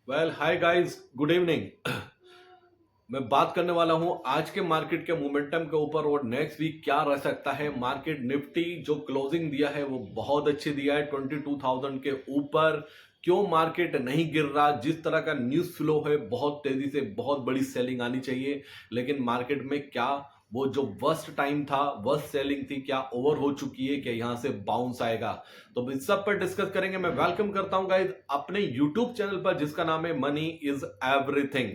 Well hi guys, good evening. मैं बात करने वाला हूं आज के मार्केट के मोमेंटम के ऊपर और नेक्स्ट वीक क्या रह सकता है। मार्केट निफ्टी जो क्लोजिंग दिया है वो बहुत अच्छी दिया है 22,000 के ऊपर। क्यों मार्केट नहीं गिर रहा? जिस तरह का न्यूज़ फ्लो है बहुत तेजी से बहुत बड़ी सेलिंग आनी चाहिए, लेकिन मार्केट में क्या वो जो वर्स्ट टाइम था, वर्स्ट सेलिंग थी, क्या ओवर हो चुकी है? क्या यहां से बाउंस आएगा? तो इस सब पर डिस्कस करेंगे। मैं वेलकम करता हूं गाइस अपने यूट्यूब चैनल पर जिसका नाम है money is everything.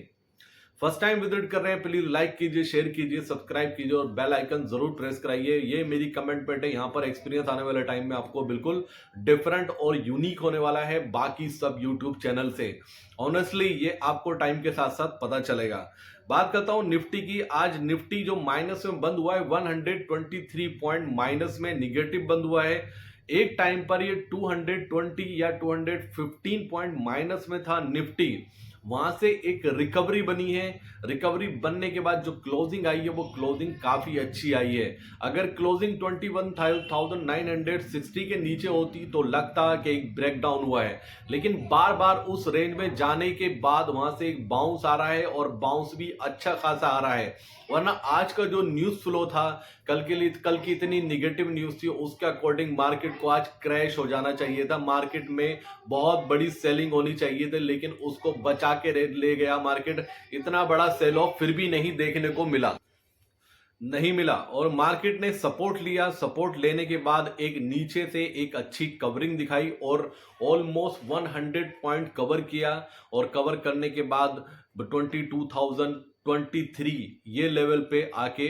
First time visit कर रहे हैं, प्लीज लाइक कीजिए, शेयर कीजिए, सब्सक्राइब कीजिए और बेल आइकन जरूर प्रेस कराइए। ये मेरी कमेंटमेंट है, यहाँ पर एक्सपीरियंस आने वाले टाइम में आपको बिल्कुल डिफरेंट और यूनिक होने वाला है बाकी सब यूट्यूब चैनल से। ऑनेस्टली ये आपको टाइम के साथ साथ पता चलेगा। बात करता हूं निफ्टी की। आज निफ्टी जो माइनस में बंद हुआ है, 123 पॉइंट माइनस में निगेटिव बंद हुआ है। एक टाइम पर ये 220 या 215 पॉइंट माइनस में था निफ्टी। वहां से एक रिकवरी बनी है। रिकवरी बनने के बाद जो क्लोजिंग आई है वो क्लोजिंग काफी अच्छी आई है। अगर क्लोजिंग 21,960 के नीचे होती तो लगता कि एक ब्रेकडाउन हुआ है, लेकिन बार बार उस रेंज में जाने के बाद वहां से एक बाउंस आ रहा है और बाउंस भी अच्छा खासा आ रहा है। वरना आज का जो न्यूज फ्लो था, कल की इतनी निगेटिव न्यूज थी, उसके अकॉर्डिंग मार्केट को आज क्रैश हो जाना चाहिए था। मार्केट में बहुत बड़ी सेलिंग होनी चाहिए थी, लेकिन उसको बचा के ले गया मार्केट। इतना बड़ा सेल ऑफ फिर भी नहीं मिला और मार्केट ने सपोर्ट लिया। सपोर्ट लेने के बाद एक नीचे से एक अच्छी कवरिंग दिखाई और ऑलमोस्ट 100 पॉइंट कवर किया। और कवर करने के बाद 22,023 ये लेवल पे आके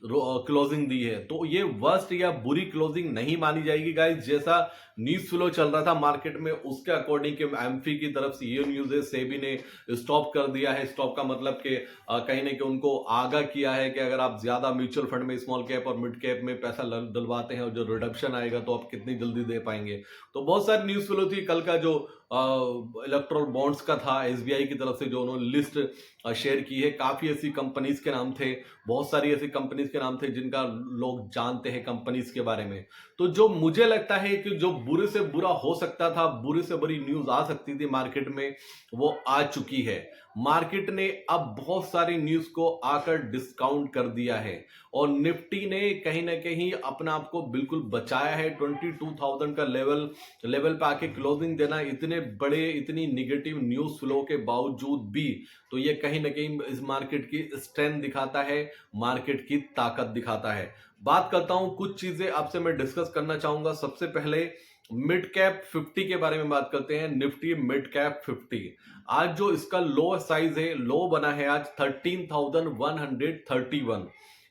क्लोजिंग दी है। तो ये वर्स्ट या बुरी क्लोजिंग नहीं मानी जाएगी गाइस। जैसा न्यूज फ्लो चल रहा था मार्केट में उसके अकॉर्डिंग के एमफी की तरफ से ये न्यूज है, सेबी ने स्टॉप कर दिया है। स्टॉप का मतलब कि कहीं ना कहीं उनको आगाह किया है कि अगर आप ज्यादा म्यूचुअल फंड में स्मॉल कैप और मिड कैप में पैसा डलवाते हैं और जो रिडक्शन आएगा तो आप कितनी जल्दी दे पाएंगे। तो बहुत सारी न्यूज फ्लो थी। कल का जो इलेक्ट्रल बॉन्ड्स का था, एसबीआई की तरफ से जो उन्होंने लिस्ट शेयर की है, काफी ऐसी कंपनीज के नाम थे, बहुत सारी ऐसी कंपनीज के नाम थे जिनका लोग जानते हैं कंपनीज के बारे में। तो जो मुझे लगता है कि जो बुरे से बुरा हो सकता था, बुरी से बुरी न्यूज आ सकती थी मार्केट में, वो आ चुकी है। मार्केट ने अब बहुत सारी न्यूज को आकर डिस्काउंट कर दिया है और निफ्टी ने कहीं ना कहीं अपना आप को बिल्कुल बचाया है। 22,000 का लेवल पे आके क्लोजिंग देना इतनी निगेटिव न्यूज फ्लो के बावजूद भी, तो ये कहीं ना कहीं इस मार्केट की स्ट्रेंथ दिखाता है, मार्केट की ताकत दिखाता है। बात करता हूं, कुछ चीजें आपसे मैं डिस्कस करना चाहूंगा। सबसे पहले मिड कैप 50 के बारे में बात करते हैं। निफ्टी मिड कैप 50 आज जो इसका लो साइज है, लो बना है आज 13,131।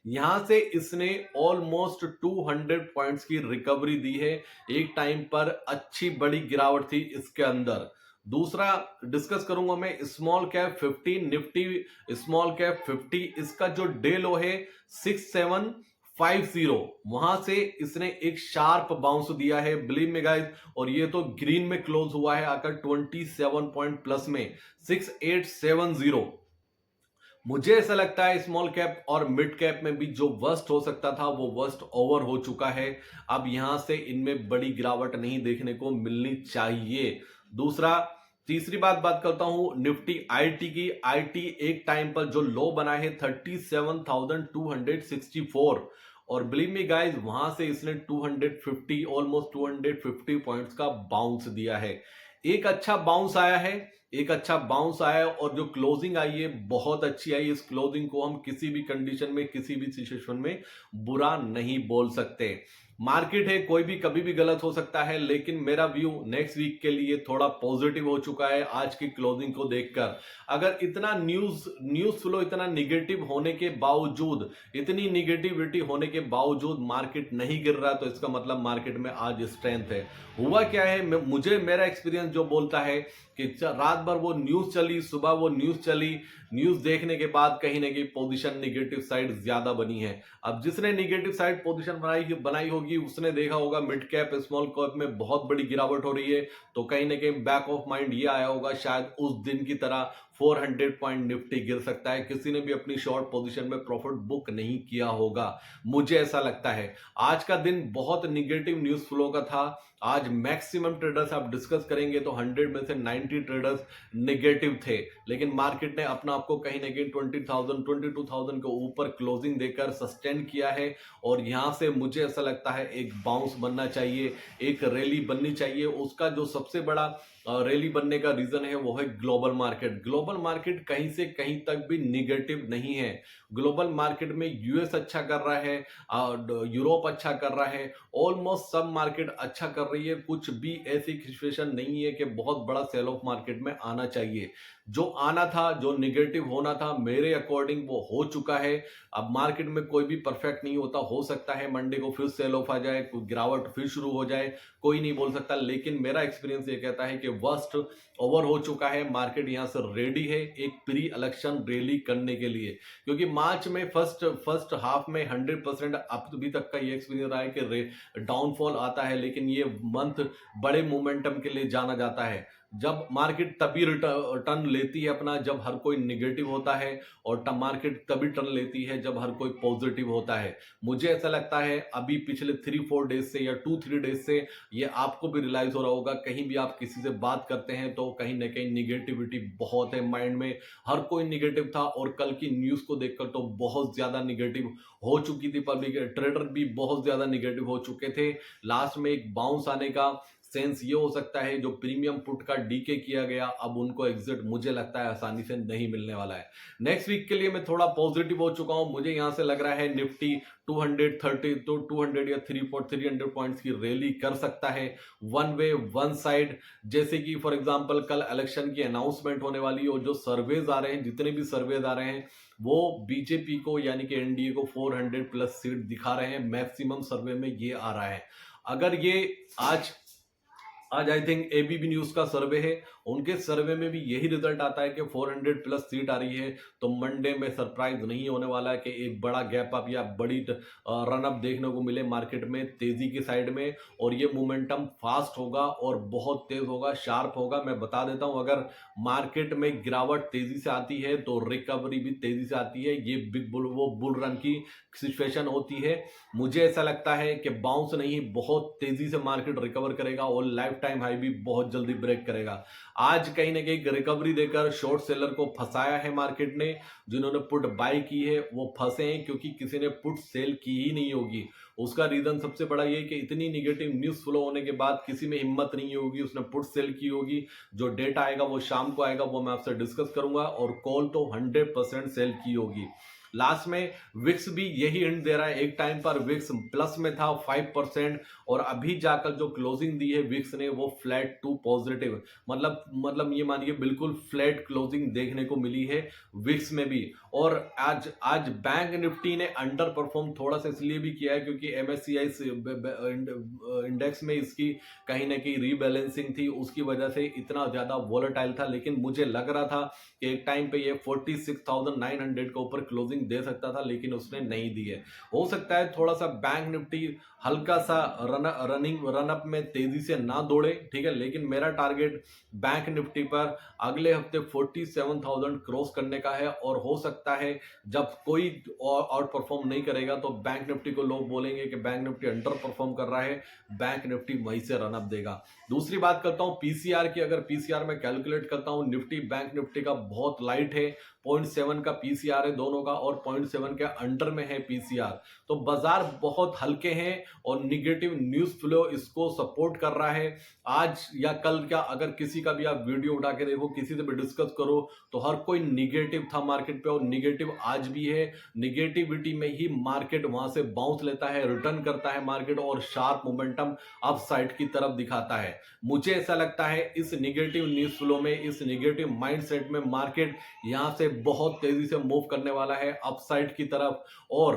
यहां से इसने ऑलमोस्ट 200 पॉइंट्स की रिकवरी दी है। एक टाइम पर अच्छी बड़ी गिरावट थी इसके अंदर। दूसरा डिस्कस करूंगा मैं small cap 50 Nifty small cap 50। इसका जो डे लो है 6750, वहां से इसने एक शार्प बाउंस दिया है, बिलीव में गाइस। और ये तो ग्रीन में क्लोज हुआ है आकर 27 पॉइंट प्लस में 6870। मुझे ऐसा लगता है स्मॉल कैप और मिड कैप में भी जो वर्स्ट हो सकता था वो वर्स्ट ओवर हो चुका है। अब यहां से इनमें बड़ी गिरावट नहीं देखने को मिलनी चाहिए। दूसरा तीसरी बात करता हूं निफ्टी आईटी की। आईटी एक टाइम पर जो लो बना है 37,264 और बिलीव मी गाइस वहां से इसने 250 ऑलमोस्ट 250 पॉइंट्स का बाउंस दिया है। एक अच्छा बाउंस आया है, एक अच्छा बाउंस आया और जो क्लोजिंग आई है बहुत अच्छी आई। इस क्लोजिंग को हम किसी भी कंडीशन में किसी भी सिचुएशन में बुरा नहीं बोल सकते। मार्केट है, कोई भी कभी भी गलत हो सकता है, लेकिन मेरा व्यू नेक्स्ट वीक के लिए थोड़ा पॉजिटिव हो चुका है आज की क्लोजिंग को देखकर। अगर इतना न्यूज फ्लो इतना निगेटिव होने के बावजूद, इतनी निगेटिविटी होने के बावजूद मार्केट नहीं गिर रहा तो इसका मतलब मार्केट में आज स्ट्रेंथ है। हुआ क्या है, मुझे मेरा एक्सपीरियंस जो बोलता है कि रात भर वो न्यूज चली, सुबह वो न्यूज चली, न्यूज देखने के बाद कहीं ना कहीं पोजीशन निगेटिव साइड ज्यादा बनी है। अब जिसने निगेटिव साइड पोजीशन बनाई होगी उसने देखा होगा मिड कैप स्मॉल कैप में बहुत बड़ी गिरावट हो रही है, तो कहीं ना कहीं बैक ऑफ माइंड ये आया होगा शायद उस दिन की तरह 400 पॉइंट निफ्टी गिर सकता है। किसी ने भी अपनी शॉर्ट पोजीशन में प्रॉफिट बुक नहीं किया होगा, मुझे ऐसा लगता है। आज का दिन बहुत निगेटिव न्यूज फ्लो का था। आज मैक्सिमम ट्रेडर्स आप डिस्कस करेंगे तो 100 में से 90 ट्रेडर्स नेगेटिव थे, लेकिन मार्केट ने अपना आपको कहीं ना कहीं 20,000 22,000 के ऊपर क्लोजिंग देकर सस्टेन किया है। और यहां से मुझे ऐसा लगता है एक बाउंस बनना चाहिए, एक रैली बननी चाहिए। उसका जो सबसे बड़ा रैली बनने का रीजन है वो है ग्लोबल मार्केट। ग्लोबल मार्केट कहीं से कहीं तक भी निगेटिव नहीं है। ग्लोबल मार्केट में यूएस अच्छा कर रहा है, यूरोप अच्छा कर रहा है, ऑलमोस्ट सब मार्केट अच्छा कर रही है। कुछ भी ऐसी सिचुएशन नहीं है कि बहुत बड़ा सेल ऑफ मार्केट में आना चाहिए। जो आना था, जो निगेटिव होना था, मेरे अकॉर्डिंग वो हो चुका है। अब मार्केट में कोई भी परफेक्ट नहीं होता, हो सकता है मंडे को फिर सेल ऑफ आ जाए, कोई गिरावट फिर शुरू हो जाए, कोई नहीं बोल सकता। लेकिन मेरा एक्सपीरियंस ये कहता है कि वर्स्ट ओवर हो चुका है। मार्केट यहां से रेडी है एक प्री इलेक्शन रैली करने के लिए, क्योंकि मार्च में फर्स्ट हाफ में 100% अभी तक का ये एक्सपीरियंस रहा है कि डाउनफॉल आता है, लेकिन ये मंथ बड़े मोमेंटम के लिए जाना जाता है। जब मार्केट तभी टर्न लेती है अपना जब हर कोई निगेटिव होता है, और मार्केट तभी टर्न लेती है जब हर कोई पॉजिटिव होता है। मुझे ऐसा लगता है अभी पिछले 3-4 डेज से या 2-3 डेज से ये आपको भी रियलाइज हो रहा होगा, कहीं भी आप किसी से बात करते हैं तो कहीं ना कहीं निगेटिविटी बहुत है माइंड में। हर कोई निगेटिव था, और कल की न्यूज को देखकर तो बहुत ज्यादा निगेटिव हो चुकी थी पब्लिक, ट्रेडर भी बहुत ज्यादा निगेटिव हो चुके थे। लास्ट में एक बाउंस आने का सेंस ये हो सकता है, जो प्रीमियम पुट का डीके किया गया अब उनको एग्जिट मुझे लगता है आसानी से नहीं मिलने वाला है। नेक्स्ट वीक के लिए मैं थोड़ा पॉजिटिव हो चुका हूं। मुझे यहां से लग रहा है निफ्टी 230 तो 200 या 300 पॉइंट्स की रैली कर सकता है, वन वे वन साइड। जैसे कि फॉर एग्जांपल कल इलेक्शन की अनाउंसमेंट होने वाली है, और जो सर्वेज आ रहे हैं, जितने भी सर्वेज आ रहे हैं वो बीजेपी को यानी कि एनडीए को 400 प्लस सीट दिखा रहे हैं। मैक्सिमम सर्वे में ये आ रहा है। अगर ये आज आई थिंक एबीपी न्यूज का सर्वे है, उनके सर्वे में भी यही रिजल्ट आता है कि 400 प्लस सीट आ रही है, तो मंडे में सरप्राइज नहीं होने वाला है कि एक बड़ा गैप अप या बड़ी रन अप देखने को मिले मार्केट में तेजी की साइड में। और ये मोमेंटम फास्ट होगा और बहुत तेज होगा, शार्प होगा। मैं बता देता हूं, अगर मार्केट में गिरावट तेजी से आती है तो रिकवरी भी तेजी से आती है। ये बिग बुल रन की सिचुएशन होती है। मुझे ऐसा लगता है कि बाउंस नहीं, बहुत तेजी से मार्केट रिकवर करेगा और लाइफ टाइम हाई भी बहुत जल्दी ब्रेक करेगा। आज कहीं ना कहीं रिकवरी देकर शॉर्ट सेलर को फंसाया है मार्केट ने। जिन्होंने पुट बाय की है वो फंसे हैं, क्योंकि किसी ने पुट सेल की ही नहीं होगी। उसका रीजन सबसे बड़ा ये कि इतनी निगेटिव न्यूज फ्लो होने के बाद किसी में हिम्मत नहीं होगी, उसने पुट सेल की होगी। जो डेटा आएगा वो शाम को आएगा, वो मैं आपसे डिस्कस करूंगा। और कॉल तो 100% सेल की होगी। लास्ट में विक्स भी यही हिंट दे रहा है। एक टाइम पर विक्स प्लस में था 5%, और अभी जाकर जो क्लोजिंग दी है विक्स ने वो फ्लैट टू पॉजिटिव, मतलब ये मानिए बिल्कुल फ्लैट क्लोजिंग देखने को मिली है विक्स में भी। और आज बैंक निफ्टी ने अंडर परफॉर्म थोड़ा सा इसलिए भी किया है क्योंकि एमएससीआई इंडेक्स में इसकी कहीं ना कहीं रीबैलेंसिंग थी, उसकी वजह से इतना ज्यादा वॉलेटाइल था। लेकिन मुझे लग रहा था कि एक टाइम पे ये 46,900 के ऊपर क्लोजिंग दे सकता था, लेकिन उसने नहीं दी है। हो सकता है थोड़ा सा बैंक निफ्टी हल्का सा रन अप में तेजी से ना दौड़े, ठीक है। लेकिन मेरा टारगेट बैंक निफ्टी पर अगले हफ्ते 47,000 क्रॉस करने का है। और हो सकता है जब कोई आउट परफॉर्म नहीं करेगा तो बैंक निफ्टी को लोग बोलेंगे कि बैंक निफ्टी अंडर परफॉर्म कर रहा है, बैंक निफ्टी वहीं से रन अप देगा। दूसरी बात करता हूं पीसीआर की। अगर पीसीआर में कैलकुलेट करता हूं, निफ्टी बैंक निफ्टी का बहुत लाइट है, 0.7 का पीसीआर है दोनों का, और 0.7 के अंडर में है पीसीआर। तो बाजार बहुत हल्के हैं और निगेटिव न्यूज फ्लो इसको सपोर्ट कर रहा है। आज या कल क्या, अगर किसी का भी आप वीडियो उठा के देखो, किसी से भी डिस्कस करो, तो हर कोई निगेटिव था मार्केट पे, और निगेटिव आज भी है। निगेटिविटी में ही मार्केट वहां से बाउंस लेता है, रिटर्न करता है मार्केट, और शार्प मोमेंटम अप साइड की तरफ दिखाता है। मुझे ऐसा लगता है इस निगेटिव न्यूज फ्लो में, इस निगेटिव माइंडसेट में मार्केट यहां से बहुत तेजी से मूव करने वाला है अपसाइड की तरफ। और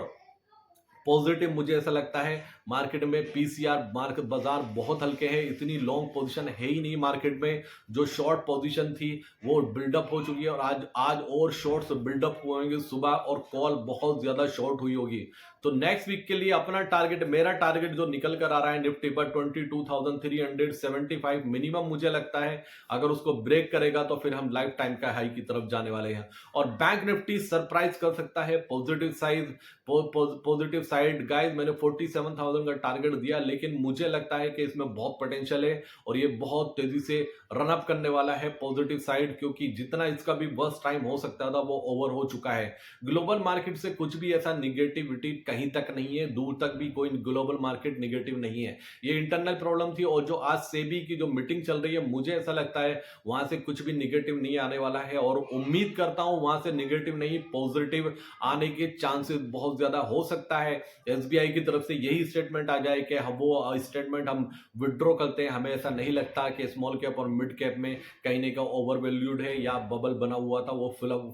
पॉजिटिव मुझे ऐसा लगता है मार्केट में पीसीआर मार्केट बाजार बहुत हल्के हैं, इतनी लॉन्ग पोजीशन है ही नहीं मार्केट में। जो शॉर्ट पोजीशन थी वो बिल्डअप हो चुकी है और आज आज और शॉर्ट्स बिल्डअप हुए होंगे सुबह, और कॉल बहुत ज्यादा शॉर्ट हुई होगी। तो नेक्स्ट वीक के लिए अपना टारगेट, मेरा टारगेट जो निकल कर आ रहा है निफ्टी पर 22,375 मिनिमम मुझे लगता है। अगर उसको ब्रेक करेगा तो फिर हम लाइफ टाइम का हाई की तरफ जाने वाले हैं। और बैंक निफ्टी सरप्राइज कर सकता है पॉजिटिव साइड गाइस। मैंने 47,000 का टारगेट दिया, लेकिन मुझे लगता है कि इसमें बहुत पोटेंशियल है और ये बहुत तेजी से रनअप करने वाला है पॉजिटिव साइड, क्योंकि जितना इसका भी वर्स्ट टाइम हो सकता था वो ओवर हो चुका है। ग्लोबल मार्केट से कुछ भी ऐसा निगेटिविटी कहीं तक नहीं है, दूर तक भी कोई ग्लोबल मार्केट निगेटिव नहीं है। ये इंटरनल प्रॉब्लम थी, और जो आज सेबी की जो मीटिंग चल रही है मुझे ऐसा लगता है वहां से कुछ भी निगेटिव नहीं आने वाला है, और उम्मीद करता हूं वहां से निगेटिव नहीं पॉजिटिव आने के चांसेस बहुत ज्यादा हो सकता है। एसबीआई की तरफ से यही स्टेटमेंट आ जाए कि हम वो स्टेटमेंट हम विड्रॉ करते हैं। हमें ऐसा नहीं लगता कि स्मॉल कैप और मिड कैप में कहीं ना कहीं ओवर वैल्यूड है या बबल बना हुआ था वो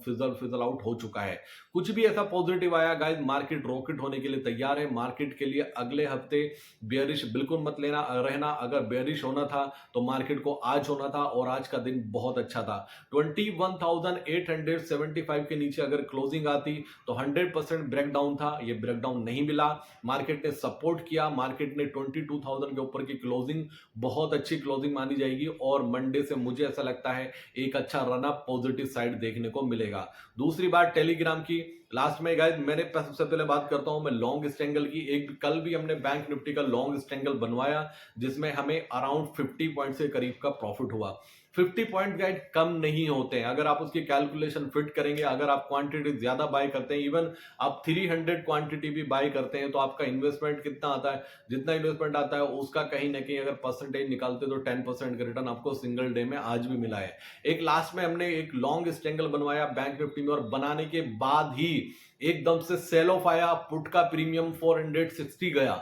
फिजल आउट हो चुका है। कुछ भी ऐसा पॉजिटिव आया गाइस, मार्केट रॉकेट होने के लिए तैयार है। मार्केट के लिए अगले हफ्ते बेयरिश बिल्कुल मत लेना रहना। अगर बेयरिश होना था तो मार्केट को आज होना था, और आज का दिन बहुत अच्छा था। 21,875 के नीचे अगर क्लोजिंग आती तो 100% ब्रेकडाउन था, ये ब्रेकडाउन नहीं मिला। मार्केट ने सपोर्ट किया, मार्केट ने 22,000 के ऊपर की क्लोजिंग बहुत अच्छी क्लोजिंग मानी जाएगी, और मंडे से मुझे ऐसा लगता है एक अच्छा रनअप पॉजिटिव साइड देखने को मिलेगा। दूसरी बात टेलीग्राम की, लास्ट में गाइस मैंने सबसे पहले बात करता हूं मैं लॉन्ग स्ट्रैंगल की। एक कल भी हमने बैंक निफ्टी का लॉन्ग स्ट्रैंगल बनवाया, जिसमें हमें अराउंड 50 पॉइंट से करीब का प्रॉफिट हुआ। 50 पॉइंट गाइड कम नहीं होते हैं अगर आप उसकी कैलकुलेशन फिट करेंगे। अगर आप क्वांटिटी ज्यादा बाय करते हैं, इवन आप 300 क्वांटिटी भी बाय करते हैं, तो आपका इन्वेस्टमेंट कितना आता है, जितना इन्वेस्टमेंट आता है उसका कहीं ना कहीं अगर परसेंटेज निकालते तो 10% का रिटर्न आपको सिंगल डे में आज भी मिला है। एक लास्ट में हमने एक लॉन्ग स्ट्रैंगल बनवाया बैंक निफ्टी में, और बनाने के बाद ही एकदम से सेल ऑफ आया, पुट का प्रीमियम 460 गया,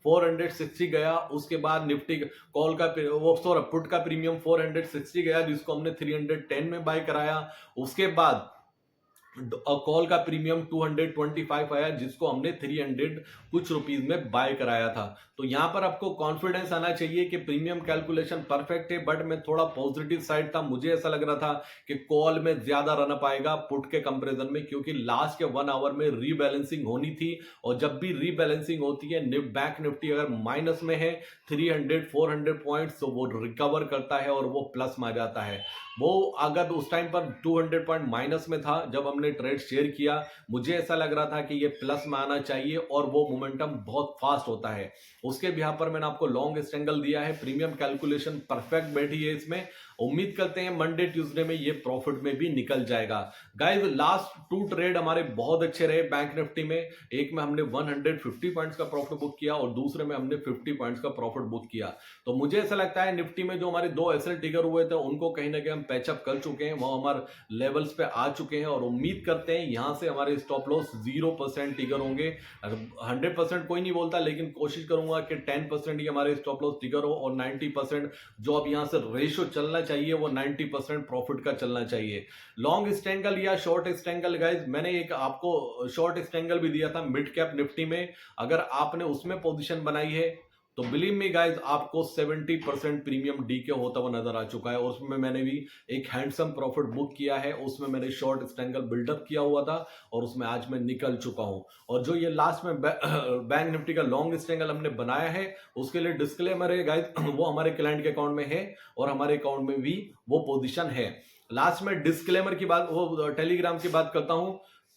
460 गया। उसके बाद निफ्टी कॉल का वो सॉरी पुट का प्रीमियम 460 गया, जिसको हमने 310 में बाय कराया। उसके बाद कॉल का प्रीमियम 225 आया, जिसको हमने 300 कुछ रुपीस में बाय कराया था। तो यहां पर आपको कॉन्फिडेंस आना चाहिए कि प्रीमियम कैलकुलेशन परफेक्ट है, बट मैं थोड़ा पॉजिटिव साइड था। मुझे ऐसा लग रहा था कि कॉल में ज्यादा रनअप आएगा पुट के कंपैरिजन में, क्योंकि लास्ट के 1 आवर में रीबैलेंसिंग होनी थी, और जब भी रीबैलेंसिंग होती है बैंक निफ्टी अगर माइनस में है 300-400 पॉइंट्स, तो वो रिकवर करता है और वो प्लस में आ जाता है। वो अगर उस टाइम पर 200 पॉइंट माइनस में था जब हमने ट्रेड शेयर किया, मुझे ऐसा लग रहा था कि ये प्लस में आना चाहिए, और वो मोमेंटम बहुत फास्ट होता है। उसके बिहार पर मैंने आपको लॉन्ग स्ट्रैंगल दिया है, प्रीमियम कैलकुलेशन परफेक्ट बैठी है इसमें। उम्मीद करते हैं मंडे ट्यूसडे में ये प्रॉफिट में भी निकल जाएगा। गाइस लास्ट 2 ट्रेड हमारे बहुत अच्छे रहे बैंक निफ्टी में। एक में हमने 150 पॉइंट्स का प्रॉफिट बुक किया, और दूसरे में हमने 50 पॉइंट्स का प्रॉफिट बुक किया। तो मुझे ऐसा लगता है निफ्टी में जो हमारे 2 एसएल ट्रिगर हुए थे उनको कहीं ना कहीं हम पैचअप कर चुके हैं, वो हमारे लेवल्स पे आ चुके हैं, और उम्मीद करते हैं यहां से हमारे स्टॉप लॉस 0% ट्रिगर होंगे। 100% कोई नहीं बोलता, लेकिन कोशिश करूंगा कि 10% ही हमारे स्टॉप लॉस ट्रिगर हो, और 90% जो अब यहां से रेशियो चलना चाहिए वो 90% प्रॉफिट का चलना चाहिए। लॉन्ग स्ट्रैंगल या शॉर्ट स्ट्रैंगल गाइस, मैंने एक आपको शॉर्ट स्ट्रैंगल भी दिया था मिड कैप निफ्टी में। अगर आपने उसमें पोजीशन बनाई है तो बिलीव मी गाइस आपको 70% प्रीमियम डीके होता हुआ नजर आ चुका है, और उसमें मैंने भी एक हैंडसम प्रॉफिट बुक किया है। उसमें मैंने शॉर्ट स्ट्रैंगल बिल्डअप किया हुआ था, और उसमें आज मैं निकल चुका हूं। और जो ये लास्ट में बैंक निफ्टी का लॉन्ग स्ट्रैंगल हमने बनाया है, उसके लिए डिस्क्लेमर है गाइस, वो हमारे क्लाइंट के अकाउंट में है और हमारे अकाउंट में भी वो पोजिशन है। लास्ट में डिस्क्लेमर की बात, वो टेलीग्राम की बात करता हूं।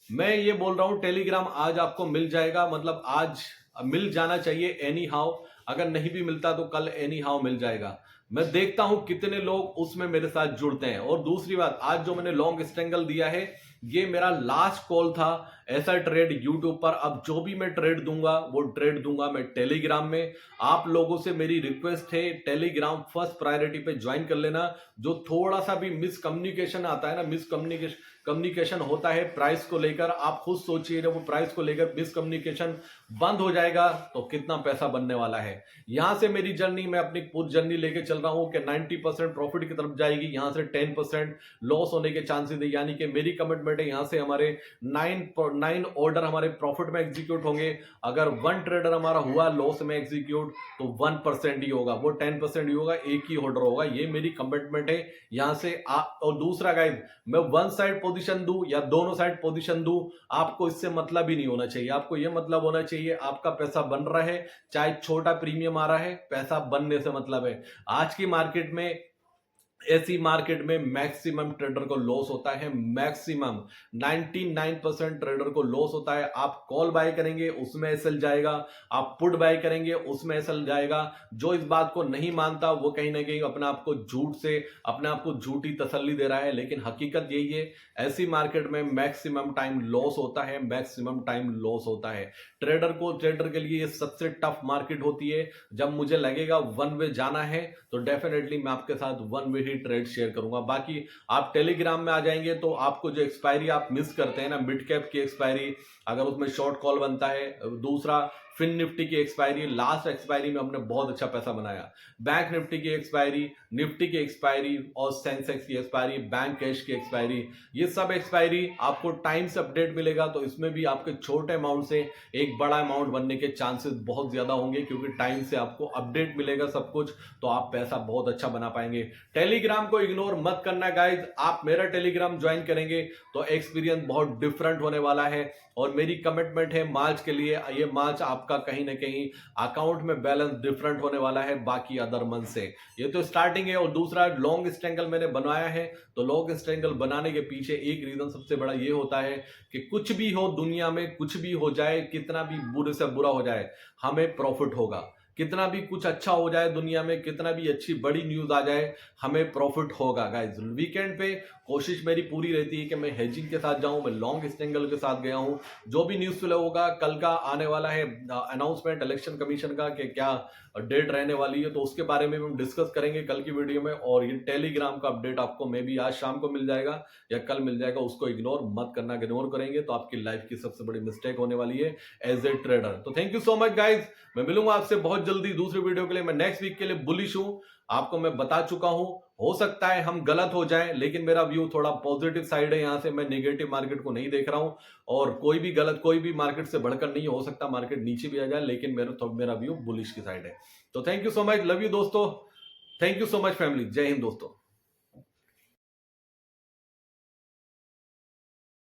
मैं ये बोल रहा हूं टेलीग्राम आज आपको मिल जाएगा, मतलब आज मिल जाना चाहिए एनी हाउ। अगर नहीं भी मिलता तो कल एनी हाउ मिल जाएगा। मैं देखता हूं कितने लोग उसमें मेरे साथ जुड़ते हैं। और दूसरी बात, आज जो मैंने लॉन्ग स्ट्रैंगल दिया है ये मेरा लास्ट कॉल था ऐसा ट्रेड यूट्यूब पर। अब जो भी मैं ट्रेड दूंगा वो ट्रेड दूंगा मैं टेलीग्राम में। आप लोगों से मेरी रिक्वेस्ट है टेलीग्राम फर्स्ट प्रायोरिटी पे ज्वाइन कर लेना। जो थोड़ा सा भी मिसकम्युनिकेशन आता है ना, मिसकम्युनिकेशन होता है प्राइस को लेकर, आप खुद सोचिए ना, वो प्राइस को लेकर मिसकम्युनिकेशन बंद हो जाएगा तो कितना पैसा बनने वाला है। यहां से मेरी जर्नी, मैं अपनी पूरी जर्नी लेके चल रहा हूं कि 90% प्रॉफिट की तरफ जाएगी, यहां से 10% लॉस होने के चांसेस है। यानी कि मेरी कमिटमेंट कमिटमेंट है, यहाँ से हमारे 9 ऑर्डर हमारे प्रॉफिट में एग्जीक्यूट होंगे। अगर 1 ट्रेडर हमारा हुआ लॉस में एग्जीक्यूट तो 1% ही होगा, वो 10% ही होगा, एक ही ऑर्डर होगा। ये मेरी कमिटमेंट है यहाँ से। और दूसरा गाइस, मैं वन साइड पोजीशन दूं या दोनों साइड पोजीशन दूं, आपको इससे मतलब ही नहीं होना चाहिए। आपको ये मतलब होना चाहिए आपका पैसा बन रहा है, चाहे छोटा प्रीमियम आ रहा है, पैसा बनने से मतलब है। आज की मार्केट में, ऐसी मार्केट में मैक्सिमम ट्रेडर को लॉस होता है, मैक्सिमम 99% ट्रेडर को लॉस होता है। आप कॉल बाय करेंगे उसमें एसएल जाएगा, आप पुट बाय करेंगे उसमें एसएल जाएगा। जो इस बात को नहीं मानता वो कहीं ना कहीं अपने आप को झूठ से, अपने आप को झूठी तसल्ली दे रहा है, लेकिन हकीकत यही है। ऐसी मार्केट में मैक्सिमम टाइम लॉस होता है, मैक्सिमम टाइम लॉस होता है। ट्रेडर के लिए ये सबसे टफ मार्केट होती है। जब मुझे लगेगा वन वे जाना है तो डेफिनेटली मैं आपके साथ वन वे ही ट्रेड शेयर करूंगा। बाकी आप टेलीग्राम में आ जाएंगे तो आपको जो एक्सपायरी आप मिस करते हैं ना, मिड कैप की एक्सपायरी, अगर उसमें शॉर्ट कॉल बनता है, दूसरा फिन निफ्टी की एक्सपायरी, लास्ट एक्सपायरी में हमने बहुत अच्छा पैसा बनाया, बैंक निफ्टी की एक्सपायरी, निफ्टी की एक्सपायरी और सेंसेक्स की एक्सपायरी, बैंक कैश की एक्सपायरी, ये सब एक्सपायरी आपको टाइम से अपडेट मिलेगा। तो इसमें भी आपके छोटे अमाउंट से एक बड़ा अमाउंट बनने के चांसेस बहुत ज्यादा होंगे, क्योंकि टाइम से आपको अपडेट मिलेगा सब कुछ, तो आप पैसा बहुत अच्छा बना पाएंगे। टेलीग्राम को इग्नोर मत करना गाइज। आप मेरा टेलीग्राम ज्वाइन करेंगे तो एक्सपीरियंस बहुत डिफरेंट होने वाला है। और मेरी कमिटमेंट है मार्च के लिए, ये मार्च आपका कहीं ना कहीं अकाउंट में बैलेंस डिफरेंट होने वाला है बाकी अदर मंथ से। ये तो स्टार्टिंग है। और दूसरा, लॉन्ग स्ट्रैंगल मैंने बनवाया है, तो लॉन्ग स्ट्रैंगल बनाने के पीछे एक रीजन सबसे बड़ा ये होता है कि कुछ भी हो दुनिया में, कुछ भी हो जाए, कितना भी बुरे से बुरा हो जाए, हमें प्रॉफिट होगा। कितना भी कुछ अच्छा हो जाए दुनिया में, कितना भी अच्छी बड़ी न्यूज आ जाए, हमें प्रॉफिट होगा गाइस। वीकेंड पे कोशिश मेरी पूरी रहती है कि मैं हेजिंग के साथ जाऊं, मैं लॉन्ग स्ट्रैंगल के साथ गया हूं। जो भी न्यूज फ्लो होगा, कल का आने वाला है अनाउंसमेंट इलेक्शन कमीशन का कि क्या डेट रहने वाली है, तो उसके बारे में हम डिस्कस करेंगे कल की वीडियो में। और ये टेलीग्राम का अपडेट आपको मे बी आज शाम को मिल जाएगा या कल मिल जाएगा, उसको इग्नोर मत करना। इग्नोर करेंगे तो आपकी लाइफ की सबसे बड़ी मिस्टेक होने वाली है एज ए ट्रेडर। तो thank you so much guys, मैं मिलूंगा आपसे बहुत जल्दी दूसरी वीडियो के लिए। मैं नेक्स्ट वीक के लिए बुलिश हूं, आपको मैं बता चुका हूं। हो सकता है हम गलत हो जाएं, लेकिन मेरा व्यू थोड़ा पॉजिटिव साइड है। यहां से मैं नेगेटिव मार्केट को नहीं देख रहा हूं, और कोई भी मार्केट से बढ़कर नहीं हो सकता, मार्केट नीचे भी आ जाए, लेकिन मेरा व्यू बुलिश की साइड है। तो thank you so much, love you दोस्तों, thank you so much family, Jai Hind दोस्तों।